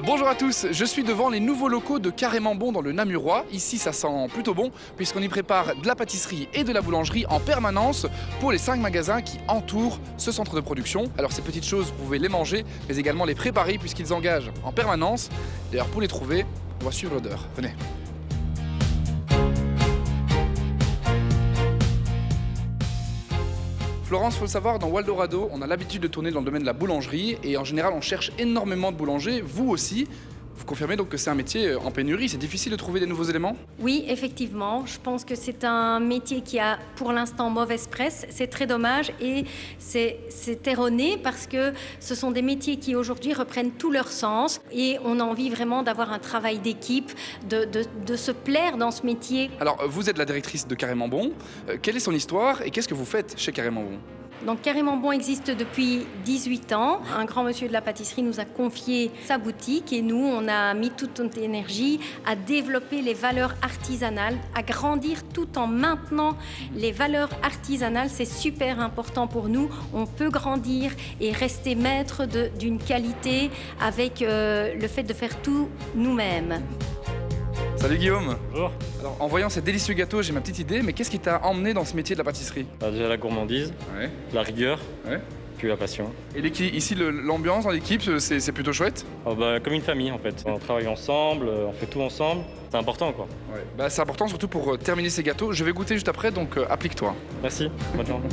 Bonjour à tous, je suis devant les nouveaux locaux de Carrément Bon dans le Namurois. Ici ça sent plutôt bon puisqu'on y prépare de la pâtisserie et de la boulangerie en permanence pour les 5 magasins qui entourent ce centre de production. Alors ces petites choses, vous pouvez les manger mais également les préparer puisqu'ils engagent en permanence. D'ailleurs pour les trouver, on va suivre l'odeur. Venez. Florence, il faut le savoir, dans Waldorado, on a l'habitude de tourner dans le domaine de la boulangerie et en général, on cherche énormément de boulangers, vous aussi. Vous confirmez donc que c'est un métier en pénurie, c'est difficile de trouver des nouveaux éléments? Oui, effectivement. Je pense que c'est un métier qui a pour l'instant mauvaise presse. C'est très dommage et c'est erroné parce que ce sont des métiers qui aujourd'hui reprennent tout leur sens et on a envie vraiment d'avoir un travail d'équipe, de se plaire dans ce métier. Alors, vous êtes la directrice de Carrément Bon. Quelle est son histoire et qu'est-ce que vous faites chez Carrément Bon? Donc Carrément Bon existe depuis 18 ans. Un grand monsieur de la pâtisserie nous a confié sa boutique et nous, on a mis toute notre énergie à développer les valeurs artisanales, à grandir tout en maintenant les valeurs artisanales. C'est super important pour nous. On peut grandir et rester maître d'une qualité avec le fait de faire tout nous-mêmes. Salut Guillaume. Bonjour. Alors, en voyant ces délicieux gâteaux, j'ai ma petite idée, mais qu'est-ce qui t'a emmené dans ce métier de la pâtisserie? Déjà la gourmandise, Ouais. la rigueur, Ouais. puis la passion. Et ici, l'ambiance dans l'équipe, c'est plutôt chouette? Comme une famille en fait. On travaille ensemble, on fait tout ensemble. C'est important quoi. Ouais. Bah, c'est important surtout pour terminer ces gâteaux. Je vais goûter juste après, donc applique-toi. Merci. Bonne journée.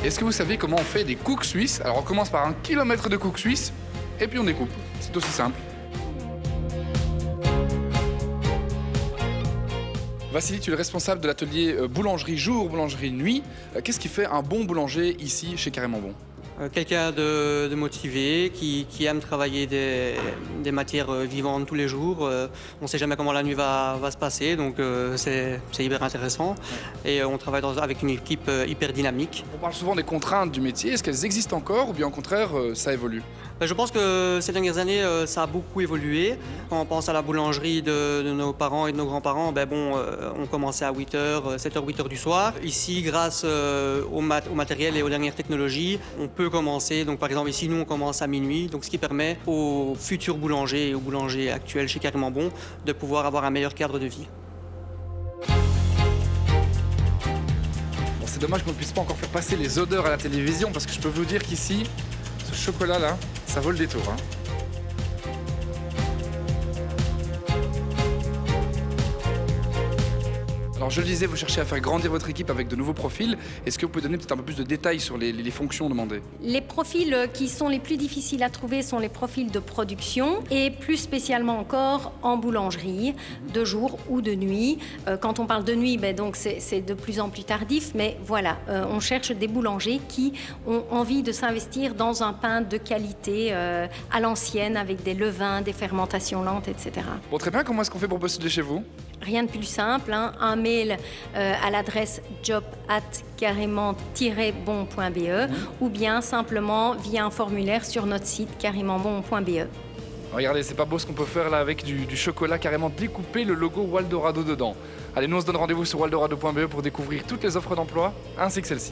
Est-ce que vous savez comment on fait des cooks suisses? Alors on commence par 1 kilomètre de cooks suisses et puis on découpe. C'est aussi simple. Vassili, tu es le responsable de l'atelier boulangerie jour, boulangerie nuit. Qu'est-ce qui fait un bon boulanger ici chez Carrément Bon? Quelqu'un de motivé, qui aime travailler des matières vivantes tous les jours. On ne sait jamais comment la nuit va se passer, donc c'est hyper intéressant. Et on travaille avec une équipe hyper dynamique. On parle souvent des contraintes du métier. Est-ce qu'elles existent encore ou bien au contraire, ça évolue? Je pense que ces dernières années, ça a beaucoup évolué. Quand on pense à la boulangerie de nos parents et de nos grands-parents, on commençait à 8h, 7h, 8h du soir. Ici, grâce au matériel et aux dernières technologies, on peut commencer. Donc, par exemple, ici, nous, on commence à minuit. Donc, ce qui permet aux futurs boulangers et aux boulangers actuels chez Carrément Bon de pouvoir avoir un meilleur cadre de vie. Bon, c'est dommage qu'on ne puisse pas encore faire passer les odeurs à la télévision parce que je peux vous dire qu'ici, ce chocolat-là, ça vaut le détour. Hein. Alors je le disais, vous cherchez à faire grandir votre équipe avec de nouveaux profils. Est-ce que vous pouvez donner peut-être un peu plus de détails sur les fonctions demandées? Les profils qui sont les plus difficiles à trouver sont les profils de production et plus spécialement encore en boulangerie, de jour ou de nuit. Quand on parle de nuit, donc c'est de plus en plus tardif, mais voilà, on cherche des boulangers qui ont envie de s'investir dans un pain de qualité à l'ancienne avec des levains, des fermentations lentes, etc. Bon, très bien, comment est-ce qu'on fait pour postuler chez vous? Rien de plus simple, hein. Un mail à l'adresse job@carrément-bon.be ou bien simplement via un formulaire sur notre site carrémentbon.be. Regardez, c'est pas beau ce qu'on peut faire là avec du chocolat carrément découpé, le logo Waldorado dedans. Allez, nous on se donne rendez-vous sur waldorado.be pour découvrir toutes les offres d'emploi ainsi que celle-ci.